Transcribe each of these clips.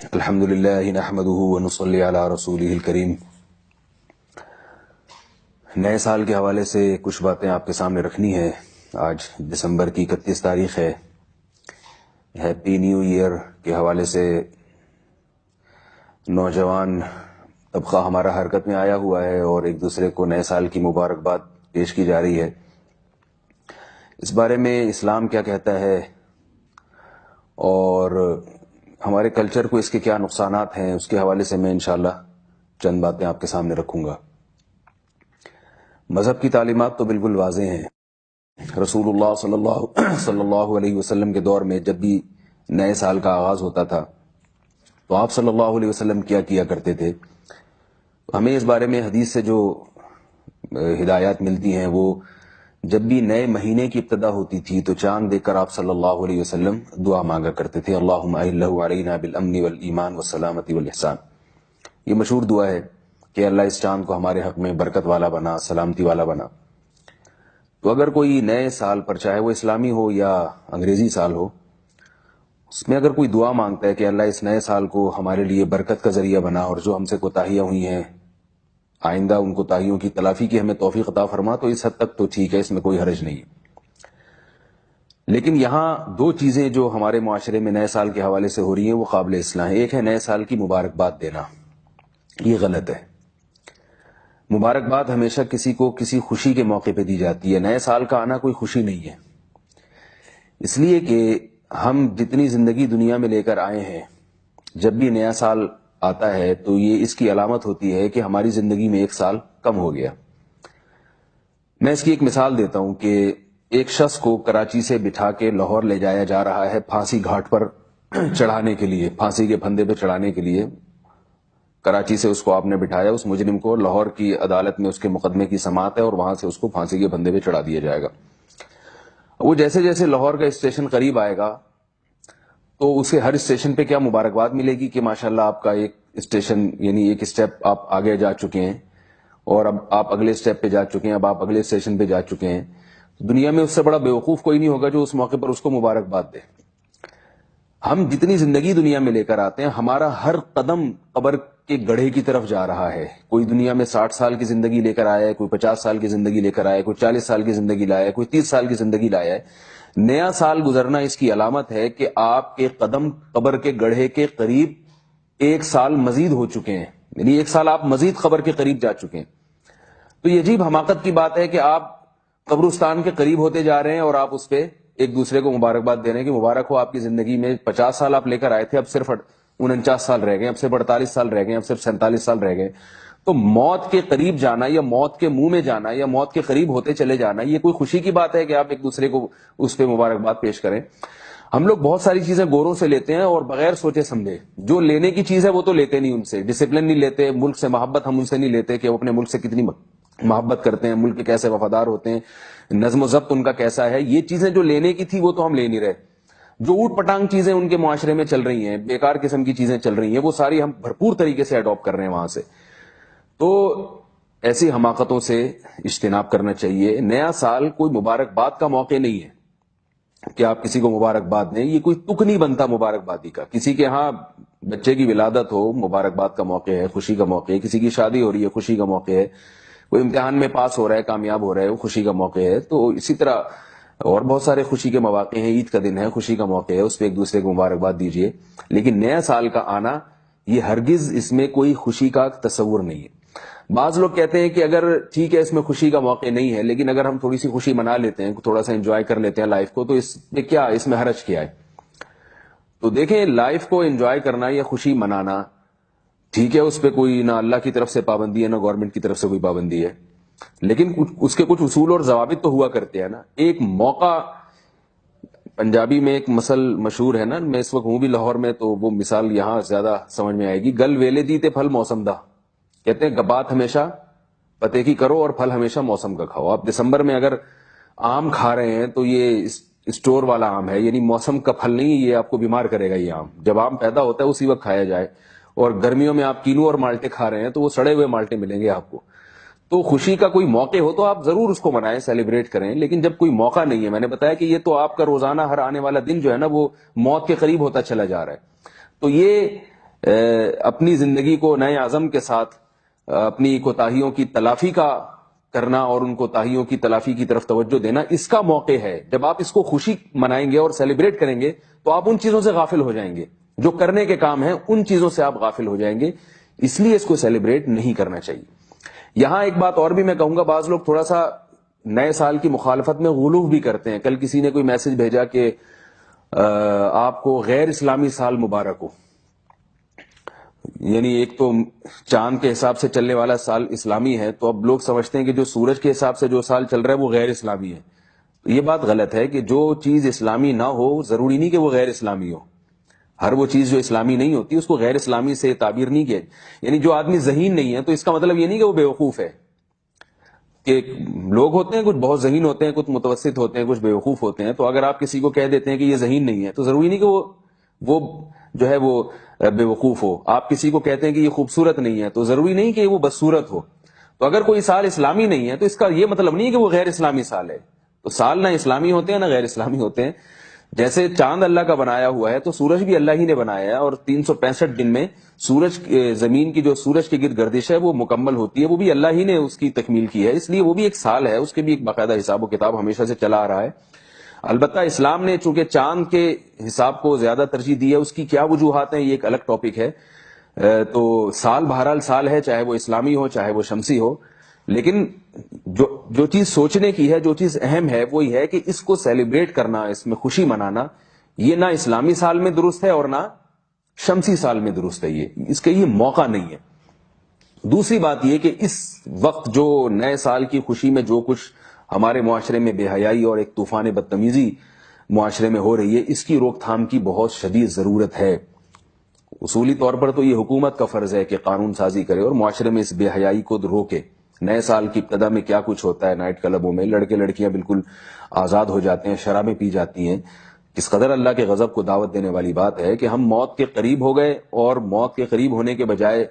الحمد للہ نحمده ونصلی علی رسولہ الکریم۔ نئے سال کے حوالے سے کچھ باتیں آپ کے سامنے رکھنی ہے۔ آج دسمبر کی 31 تاریخ ہے۔ ہیپی نیو ایئر کے حوالے سے نوجوان طبقہ ہمارا حرکت میں آیا ہوا ہے اور ایک دوسرے کو نئے سال کی مبارکباد پیش کی جا رہی ہے۔ اس بارے میں اسلام کیا کہتا ہے اور ہمارے کلچر کو اس کے کیا نقصانات ہیں، اس کے حوالے سے میں انشاءاللہ چند باتیں آپ کے سامنے رکھوں گا۔ مذہب کی تعلیمات تو بالکل واضح ہیں۔ رسول اللہ صلی اللہ علیہ وسلم کے دور میں جب بھی نئے سال کا آغاز ہوتا تھا تو آپ صلی اللہ علیہ وسلم کیا کرتے تھے۔ ہمیں اس بارے میں حدیث سے جو ہدایات ملتی ہیں وہ جب بھی نئے مہینے کی ابتدا ہوتی تھی تو چاند دیکھ کر آپ صلی اللہ علیہ وسلم دعا مانگا کرتے تھے، اللہم اہلہ علینا بالامن والایمان والسلامتی والاحسان۔ یہ مشہور دعا ہے کہ اللہ اس چاند کو ہمارے حق میں برکت والا بنا، سلامتی والا بنا۔ تو اگر کوئی نئے سال پر، چاہے وہ اسلامی ہو یا انگریزی سال ہو، اس میں اگر کوئی دعا مانگتا ہے کہ اللہ اس نئے سال کو ہمارے لیے برکت کا ذریعہ بنا اور جو ہم سے کوتاہیاں ہوئی ہیں آئندہ ان کوتاہیوں کی تلافی کی ہمیں توفیق عطا فرما، تو اس حد تک تو ٹھیک ہے، اس میں کوئی حرج نہیں ہے۔ لیکن یہاں دو چیزیں جو ہمارے معاشرے میں نئے سال کے حوالے سے ہو رہی ہیں وہ قابل اصلاح ہیں۔ ایک ہے نئے سال کی مبارکباد دینا، یہ غلط ہے۔ مبارکباد ہمیشہ کسی کو کسی خوشی کے موقع پہ دی جاتی ہے، نئے سال کا آنا کوئی خوشی نہیں ہے، اس لیے کہ ہم جتنی زندگی دنیا میں لے کر آئے ہیں، جب بھی نیا سال آتا ہے تو یہ اس کی علامت ہوتی ہے کہ ہماری زندگی میں ایک سال کم ہو گیا۔ میں اس کی ایک مثال دیتا ہوں کہ ایک شخص کو کراچی سے بٹھا کے لاہور لے جایا جا رہا ہے پھانسی گھاٹ پر چڑھانے کے لیے، پھانسی کے پھندے پہ چڑھانے کے لیے۔ کراچی سے اس کو آپ نے بٹھایا، اس مجرم کو لاہور کی عدالت میں اس کے مقدمے کی سماعت ہے اور وہاں سے اس کو پھانسی کے پھندے پہ چڑھا دیا جائے گا۔ وہ جیسے جیسے لاہور کا اسٹیشن قریب آئے گا تو اسے ہر اسٹیشن پہ کیا مبارکباد ملے گی کہ ماشاءاللہ آپ کا ایک اسٹیشن، یعنی ایک اسٹیپ آپ آگے جا چکے ہیں اور اب آپ اگلے اسٹیپ پہ جا چکے ہیں، اب آپ اگلے اسٹیشن پہ جا چکے ہیں۔ دنیا میں اس سے بڑا بیوقوف کوئی نہیں ہوگا جو اس موقع پر اس کو مبارکباد دے۔ ہم جتنی زندگی دنیا میں لے کر آتے ہیں، ہمارا ہر قدم قبر کے گڑھے کی طرف جا رہا ہے۔ کوئی دنیا میں 60 سال کی زندگی لے کر آیا ہے، کوئی 50 سال کی زندگی لے کر آیا ہے، کوئی 40 سال کی زندگی لایا ہے، کوئی 30 سال کی زندگی لایا ہے۔ نیا سال گزرنا اس کی علامت ہے کہ آپ کے قدم قبر کے گڑھے کے قریب ایک سال مزید ہو چکے ہیں، یعنی ایک سال آپ مزید قبر کے قریب جا چکے ہیں۔ تو یہ عجیب حماقت کی بات ہے کہ آپ قبرستان کے قریب ہوتے جا رہے ہیں اور آپ اس پہ ایک دوسرے کو مبارکباد دے رہے ہیں کہ مبارک ہو، آپ کی زندگی میں 50 سال آپ لے کر آئے تھے، اب صرف 49 سال رہ گئے، اب صرف 48 سال رہ گئے، اب صرف 47 سال رہ گئے۔ تو موت کے قریب جانا یا موت کے منہ میں جانا یا موت کے قریب ہوتے چلے جانا، یہ کوئی خوشی کی بات ہے کہ آپ ایک دوسرے کو اس پہ مبارکباد پیش کریں؟ ہم لوگ بہت ساری چیزیں گوروں سے لیتے ہیں اور بغیر سوچے سمجھے، جو لینے کی چیز ہے وہ تو لیتے نہیں، ان سے ڈسپلن نہیں لیتے، ملک سے محبت ہم ان سے نہیں لیتے کہ وہ اپنے ملک سے کتنی محبت کرتے ہیں، ملک کے کیسے وفادار ہوتے ہیں، نظم و ضبط ان کا کیسا ہے۔ یہ چیزیں جو لینے کی تھی وہ تو ہم لے نہیں رہے۔ جو اوٹ پٹانگ چیزیں ان کے معاشرے میں چل رہی ہیں، بیکار قسم کی چیزیں چل رہی ہیں، وہ ساری ہم بھرپور طریقے سے اڈاپٹ کر رہے ہیں وہاں سے۔ تو ایسی حماقتوں سے اجتناب کرنا چاہیے۔ نیا سال کوئی مبارکباد کا موقع نہیں ہے کہ آپ کسی کو مبارکباد دیں، یہ کوئی تک نہیں بنتا مبارکبادی کا۔ کسی کے ہاں بچے کی ولادت ہو، مبارکباد کا موقع ہے، خوشی کا موقع ہے۔ کسی کی شادی ہو رہی ہے، خوشی کا موقع ہے۔ کوئی امتحان میں پاس ہو رہا ہے، کامیاب ہو رہا ہے، وہ خوشی کا موقع ہے۔ تو اسی طرح اور بہت سارے خوشی کے مواقع ہیں، عید کا دن ہے، خوشی کا موقع ہے، اس پہ ایک دوسرے کو مبارکباد دیجیے۔ لیکن نیا سال کا آنا، یہ ہرگز اس میں کوئی خوشی کا تصور نہیں ہے۔ بعض لوگ کہتے ہیں کہ اگر ٹھیک ہے اس میں خوشی کا موقع نہیں ہے، لیکن اگر ہم تھوڑی سی خوشی منا لیتے ہیں، تھوڑا سا انجوائے کر لیتے ہیں لائف کو، تو اس میں کیا، اس میں حرج کیا ہے؟ تو دیکھیں، لائف کو انجوائے کرنا یا خوشی منانا ٹھیک ہے، اس پہ کوئی نہ اللہ کی طرف سے پابندی ہے نہ گورنمنٹ کی طرف سے کوئی پابندی ہے، لیکن اس کے کچھ اصول اور ضوابط تو ہوا کرتے ہیں نا۔ ایک موقع، پنجابی میں ایک مثل مشہور ہے نا، میں اس وقت ہوں بھی لاہور میں تو وہ مثال یہاں زیادہ سمجھ میں آئے گی۔ گل ویلے دی تے پھل موسم دا، کہتے ہیں بات ہمیشہ پتے کی کرو اور پھل ہمیشہ موسم کا کھاؤ۔ آپ دسمبر میں اگر آم کھا رہے ہیں تو یہ اسٹور والا آم ہے، یعنی موسم کا پھل نہیں، یہ آپ کو بیمار کرے گا یہ آم۔ جب آم پیدا ہوتا ہے اسی وقت کھایا جائے۔ اور گرمیوں میں آپ کینو اور مالٹے کھا رہے ہیں تو وہ سڑے ہوئے مالٹے ملیں گے آپ کو۔ تو خوشی کا کوئی موقع ہو تو آپ ضرور اس کو منائیں، سیلیبریٹ کریں، لیکن جب کوئی موقع نہیں ہے، میں نے بتایا کہ یہ تو آپ کا روزانہ ہر آنے والا دن جو ہے نا وہ موت کے قریب ہوتا چلا جا رہا ہے۔ تو یہ اپنی زندگی کو نئے عزم کے ساتھ اپنی کوتاہیوں کی تلافی کا کرنا اور ان کوتاہیوں کی تلافی کی طرف توجہ دینا، اس کا موقع ہے. جب آپ اس کو خوشی منائیں گے اور سیلیبریٹ کریں گے تو آپ ان چیزوں سے غافل ہو جائیں گے جو کرنے کے کام ہیں، ان چیزوں سے آپ غافل ہو جائیں گے. اس لیے اس کو سیلیبریٹ نہیں کرنا چاہیے. یہاں ایک بات اور بھی میں کہوں گا، بعض لوگ تھوڑا سا نئے سال کی مخالفت میں غلو بھی کرتے ہیں. کل کسی نے کوئی میسج بھیجا کہ آپ کو غیر اسلامی سال مبارک ہو. یعنی ایک تو چاند کے حساب سے چلنے والا سال اسلامی ہے، تو اب لوگ سمجھتے ہیں کہ جو سورج کے حساب سے جو سال چل رہا ہے وہ غیر اسلامی ہے. یہ بات غلط ہے کہ جو چیز اسلامی نہ ہو ضروری نہیں کہ وہ غیر اسلامی ہو. ہر وہ چیز جو اسلامی نہیں ہوتی اس کو غیر اسلامی سے تعبیر نہیں کیا. یعنی جو آدمی ذہین نہیں ہے تو اس کا مطلب یہ نہیں کہ وہ بیوقوف ہے. کہ لوگ ہوتے ہیں کچھ بہت ذہین ہوتے ہیں، کچھ متوسط ہوتے ہیں، کچھ بیوقوف ہوتے ہیں. تو اگر آپ کسی کو کہہ دیتے ہیں کہ یہ ذہین نہیں ہے تو ضروری نہیں کہ وہ جو ہے وہ بیوقوف ہو. آپ کسی کو کہتے ہیں کہ یہ خوبصورت نہیں ہے تو ضروری نہیں کہ وہ بدصورت ہو. تو اگر کوئی سال اسلامی نہیں ہے تو اس کا یہ مطلب نہیں ہے کہ وہ غیر اسلامی سال ہے. تو سال نہ اسلامی ہوتے ہیں نہ غیر اسلامی ہوتے ہیں. جیسے چاند اللہ کا بنایا ہوا ہے تو سورج بھی اللہ ہی نے بنایا ہے، اور 365 دن میں سورج زمین کی جو سورج کی گرد گردش ہے وہ مکمل ہوتی ہے، وہ بھی اللہ ہی نے اس کی تکمیل کی ہے. اس لیے وہ بھی ایک سال ہے، اس کے بھی ایک باقاعدہ حساب و کتاب ہمیشہ سے چلا آ رہا ہے. البتہ اسلام نے چونکہ چاند کے حساب کو زیادہ ترجیح دی ہے، اس کی کیا وجوہات ہیں یہ ایک الگ ٹاپک ہے. تو سال بہرحال سال ہے، چاہے وہ اسلامی ہو چاہے وہ شمسی ہو. لیکن جو چیز سوچنے کی ہے، جو چیز اہم ہے وہ یہ ہے کہ اس کو سیلیبریٹ کرنا، اس میں خوشی منانا، یہ نہ اسلامی سال میں درست ہے اور نہ شمسی سال میں درست ہے. اس کے یہ موقع نہیں ہے. دوسری بات یہ کہ اس وقت جو نئے سال کی خوشی میں جو کچھ ہمارے معاشرے میں بے حیائی اور ایک طوفان بدتمیزی معاشرے میں ہو رہی ہے، اس کی روک تھام کی بہت شدید ضرورت ہے. اصولی طور پر تو یہ حکومت کا فرض ہے کہ قانون سازی کرے اور معاشرے میں اس بے حیائی کو روکے. نئے سال کی ابتدا میں کیا کچھ ہوتا ہے نائٹ کلبوں میں، لڑکے لڑکیاں بالکل آزاد ہو جاتے ہیں، شرابیں پی جاتی ہیں. کس قدر اللہ کے غضب کو دعوت دینے والی بات ہے کہ ہم موت کے قریب ہو گئے، اور موت کے قریب ہونے کے بجائے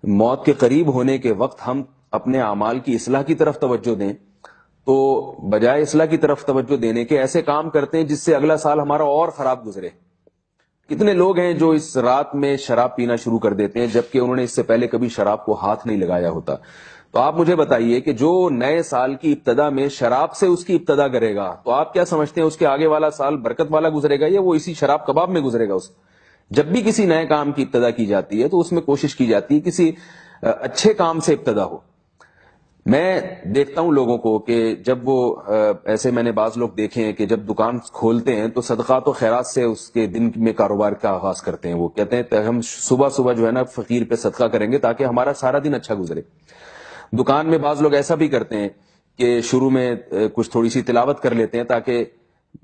موت کے قریب ہونے کے وقت ہم اپنے اعمال کی اصلاح کی طرف توجہ دیں، تو بجائے اصلاح کی طرف توجہ دینے کے ایسے کام کرتے ہیں جس سے اگلا سال ہمارا اور خراب گزرے. کتنے لوگ ہیں جو اس رات میں شراب پینا شروع کر دیتے ہیں جبکہ انہوں نے اس سے پہلے کبھی شراب کو ہاتھ نہیں لگایا ہوتا. تو آپ مجھے بتائیے کہ جو نئے سال کی ابتدا میں شراب سے اس کی ابتدا کرے گا تو آپ کیا سمجھتے ہیں اس کے آگے والا سال برکت والا گزرے گا یا وہ اسی شراب کباب میں گزرے گا؟ جب بھی کسی نئے کام کی ابتدا کی جاتی ہے تو اس میں کوشش کی جاتی ہے کسی اچھے کام سے ابتدا ہو. میں دیکھتا ہوں لوگوں کو کہ جب وہ ایسے میں نے بعض لوگ دیکھے ہیں کہ جب دکان کھولتے ہیں تو صدقات و خیرات سے اس کے دن میں کاروبار کا آغاز کرتے ہیں. وہ کہتے ہیں ہم صبح صبح جو ہے نا فقیر پہ صدقہ کریں گے تاکہ ہمارا سارا دن اچھا گزرے. دکان میں بعض لوگ ایسا بھی کرتے ہیں کہ شروع میں کچھ تھوڑی سی تلاوت کر لیتے ہیں، تاکہ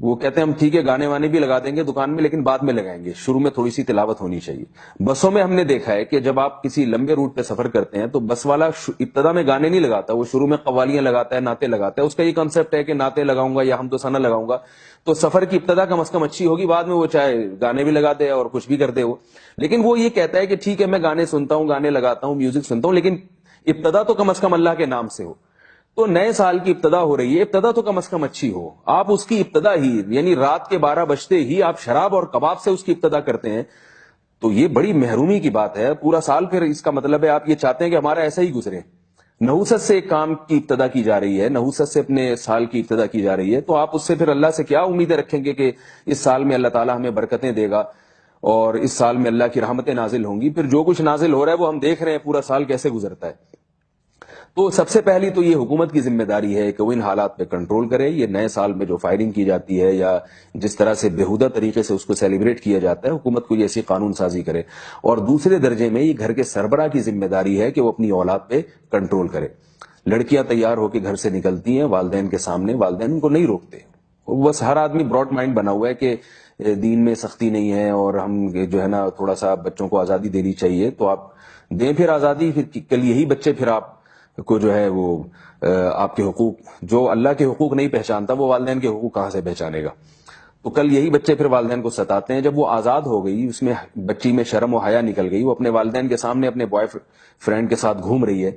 وہ کہتے ہیں ہم ٹھیک ہے گانے وانے بھی لگا دیں گے دکان میں لیکن بعد میں لگائیں گے، شروع میں تھوڑی سی تلاوت ہونی چاہیے. بسوں میں ہم نے دیکھا ہے کہ جب آپ کسی لمبے روٹ پہ سفر کرتے ہیں تو بس والا ابتدا میں گانے نہیں لگاتا، وہ شروع میں قوالیاں لگاتا ہے، نعتیں لگاتا ہے. اس کا یہ کنسپٹ ہے کہ نعتیں لگاؤں گا یا حمد و ثنا لگاؤں گا تو سفر کی ابتدا کم از کم اچھی ہوگی، بعد میں وہ چاہے گانے بھی لگا دے اور کچھ بھی کر دے وہ. لیکن وہ یہ کہتا ہے کہ ٹھیک ہے میں گانے سنتا ہوں، گانے لگاتا ہوں، میوزک سنتا ہوں، لیکن ابتدا تو کم از کم اللہ کے نام سے ہو. تو نئے سال کی ابتدا ہو رہی ہے، ابتدا تو کم از کم اچھی ہو. آپ اس کی ابتدا ہی یعنی رات کے 12 بجتے ہی آپ شراب اور کباب سے اس کی ابتدا کرتے ہیں تو یہ بڑی محرومی کی بات ہے. پورا سال پھر اس کا مطلب ہے آپ یہ چاہتے ہیں کہ ہمارا ایسا ہی گزرے. نحوست سے ایک کام کی ابتدا کی جا رہی ہے، نحوست سے اپنے سال کی ابتدا کی جا رہی ہے، تو آپ اس سے پھر اللہ سے کیا امیدیں رکھیں گے کہ اس سال میں اللہ تعالیٰ ہمیں برکتیں دے گا اور اس سال میں اللہ کی رحمتیں نازل ہوں گی. پھر جو کچھ نازل ہو رہا ہے وہ ہم دیکھ رہے ہیں، پورا سال کیسے گزرتا ہے. تو سب سے پہلی تو یہ حکومت کی ذمہ داری ہے کہ وہ ان حالات پہ کنٹرول کرے. یہ نئے سال میں جو فائرنگ کی جاتی ہے یا جس طرح سے بےہودہ طریقے سے اس کو سیلیبریٹ کیا جاتا ہے، حکومت کو یہ ایسی قانون سازی کرے. اور دوسرے درجے میں یہ گھر کے سربراہ کی ذمہ داری ہے کہ وہ اپنی اولاد پہ کنٹرول کرے. لڑکیاں تیار ہو کے گھر سے نکلتی ہیں والدین کے سامنے، والدین ان کو نہیں روکتے. بس ہر آدمی براڈ مائنڈ بنا ہوا ہے کہ دین میں سختی نہیں ہے اور ہم جو ہے نا تھوڑا سا بچوں کو آزادی دینی چاہیے. تو آپ دیں پھر آزادی، پھر کل یہی بچے پھر آپ کو جو ہے وہ آپ کے حقوق، جو اللہ کے حقوق نہیں پہچانتا وہ والدین کے حقوق کہاں سے پہچانے گا. تو کل یہی بچے پھر والدین کو ستاتے ہیں. جب وہ آزاد ہو گئی، اس میں بچی میں شرم و حیا نکل گئی، وہ اپنے والدین کے سامنے اپنے بوائے فرینڈ کے ساتھ گھوم رہی ہے،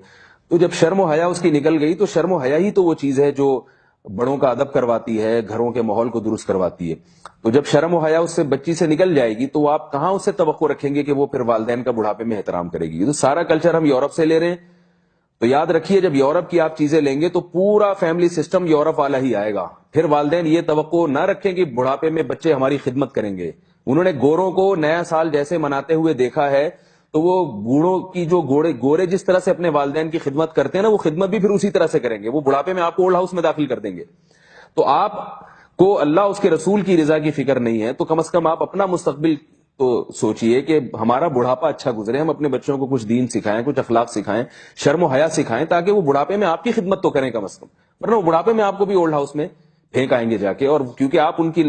تو جب شرم و حیا اس کی نکل گئی تو شرم و حیا ہی تو وہ چیز ہے جو بڑوں کا ادب کرواتی ہے، گھروں کے ماحول کو درست کرواتی ہے. تو جب شرم و حیا اس سے بچی سے نکل جائے گی تو آپ کہاں اس سے توقع رکھیں گے کہ وہ پھر والدین کا بڑھاپے میں احترام کرے گی؟ تو سارا کلچر ہم یورپ سے لے رہے ہیں. تو یاد رکھیے جب یورپ کی آپ چیزیں لیں گے تو پورا فیملی سسٹم یورپ والا ہی آئے گا. پھر والدین یہ توقع نہ رکھیں کہ بڑھاپے میں بچے ہماری خدمت کریں گے. انہوں نے گوروں کو نیا سال جیسے مناتے ہوئے دیکھا ہے تو وہ بوڑھوں کی جو گورے جس طرح سے اپنے والدین کی خدمت کرتے ہیں نا، وہ خدمت بھی پھر اسی طرح سے کریں گے. وہ بڑھاپے میں آپ کو اولڈ ہاؤس میں داخل کر دیں گے. تو آپ کو اللہ اس کے رسول کی رضا کی فکر نہیں ہے تو کم از کم آپ اپنا مستقبل تو سوچئے کہ ہمارا بڑھاپا اچھا گزرے، ہم اپنے بچوں کو کچھ دین سکھائیں، کچھ اخلاق سکھائیں، شرم و حیا سکھائیں، تاکہ وہ بڑھاپے میں آپ کی خدمت تو کریں کم از کم. ورنہ وہ بڑھاپے میں آپ کو بھی اولڈ ہاؤس میں پھینک آئیں گے جا کے. اور کیونکہ آپ ان کی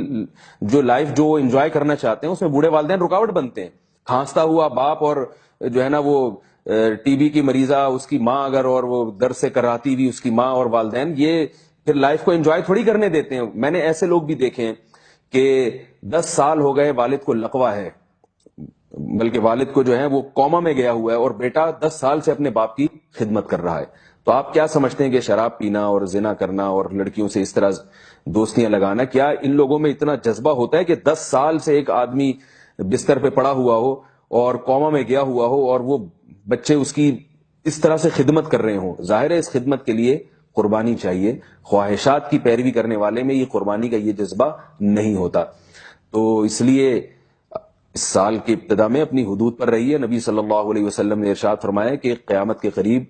جو لائف جو انجوائے کرنا چاہتے ہیں اس میں بوڑھے والدین رکاوٹ بنتے ہیں. کھانستا ہوا باپ اور جو ہے نا وہ ٹی بی کی مریضہ اس کی ماں اگر، اور وہ درد سے کراتی ہوئی اس کی ماں اور والدین، یہ پھر لائف کو انجوائے تھوڑی کرنے دیتے ہیں. میں نے ایسے لوگ بھی دیکھے ہیں کہ 10 سال ہو گئے والد کو لقوہ ہے، بلکہ والد کو جو ہے وہ کوما میں گیا ہوا ہے اور بیٹا 10 سال سے اپنے باپ کی خدمت کر رہا ہے. تو آپ کیا سمجھتے ہیں کہ شراب پینا اور زنا کرنا اور لڑکیوں سے اس طرح دوستیاں لگانا، کیا ان لوگوں میں اتنا جذبہ ہوتا ہے کہ 10 سال سے ایک آدمی بستر پہ پڑا ہوا ہو اور کوما میں گیا ہوا ہو اور وہ بچے اس کی اس طرح سے خدمت کر رہے ہوں؟ ظاہر ہے اس خدمت کے لیے قربانی چاہیے. خواہشات کی پیروی کرنے والے میں یہ قربانی کا یہ جذبہ نہیں ہوتا. تو اس لیے اس سال کی ابتدا میں اپنی حدود پر رہیے. نبی صلی اللہ علیہ وسلم نے ارشاد فرمایا کہ قیامت کے قریب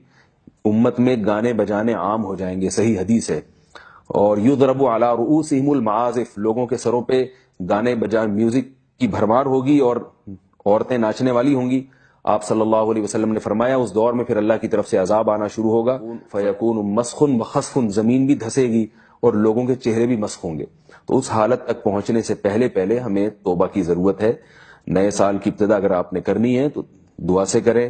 امت میں گانے بجانے عام ہو جائیں گے، صحیح حدیث ہے. اور یضرب علی رؤوسہم المعازف، لوگوں کے سروں پہ گانے بجانے میوزک کی بھرمار ہوگی اور عورتیں ناچنے والی ہوں گی. آپ صلی اللہ علیہ وسلم نے فرمایا اس دور میں پھر اللہ کی طرف سے عذاب آنا شروع ہوگا. فیکون مسخ وخسف، زمین بھی دھسے گی اور لوگوں کے چہرے بھی مسخ ہوں گے. تو اس حالت تک پہنچنے سے پہلے ہمیں توبہ کی ضرورت ہے. نئے سال کی ابتدا اگر آپ نے کرنی ہے تو دعا سے کریں،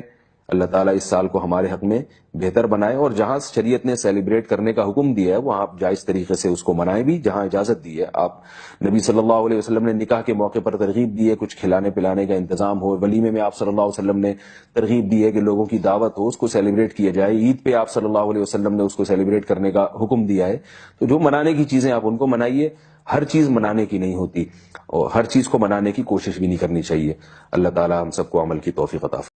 اللہ تعالیٰ اس سال کو ہمارے حق میں بہتر بنائے. اور جہاں شریعت نے سیلیبریٹ کرنے کا حکم دیا ہے وہاں آپ جائز طریقے سے اس کو منائیں بھی. جہاں اجازت دی ہے، آپ نبی صلی اللہ علیہ وسلم نے نکاح کے موقع پر ترغیب دی ہے کچھ کھلانے پلانے کا انتظام ہو. ولیمے میں آپ صلی اللہ علیہ وسلم نے ترغیب دی ہے کہ لوگوں کی دعوت ہو، اس کو سیلیبریٹ کیا جائے. عید پہ آپ صلی اللہ علیہ وسلم نے اس کو سیلیبریٹ کرنے کا حکم دیا ہے. تو جو منانے کی چیزیں آپ ان کو منائیے. ہر چیز منانے کی نہیں ہوتی اور ہر چیز کو منانے کی کوشش بھی نہیں کرنی چاہیے. اللہ تعالیٰ ہم سب کو عمل کی توفیق عطا فرمائے.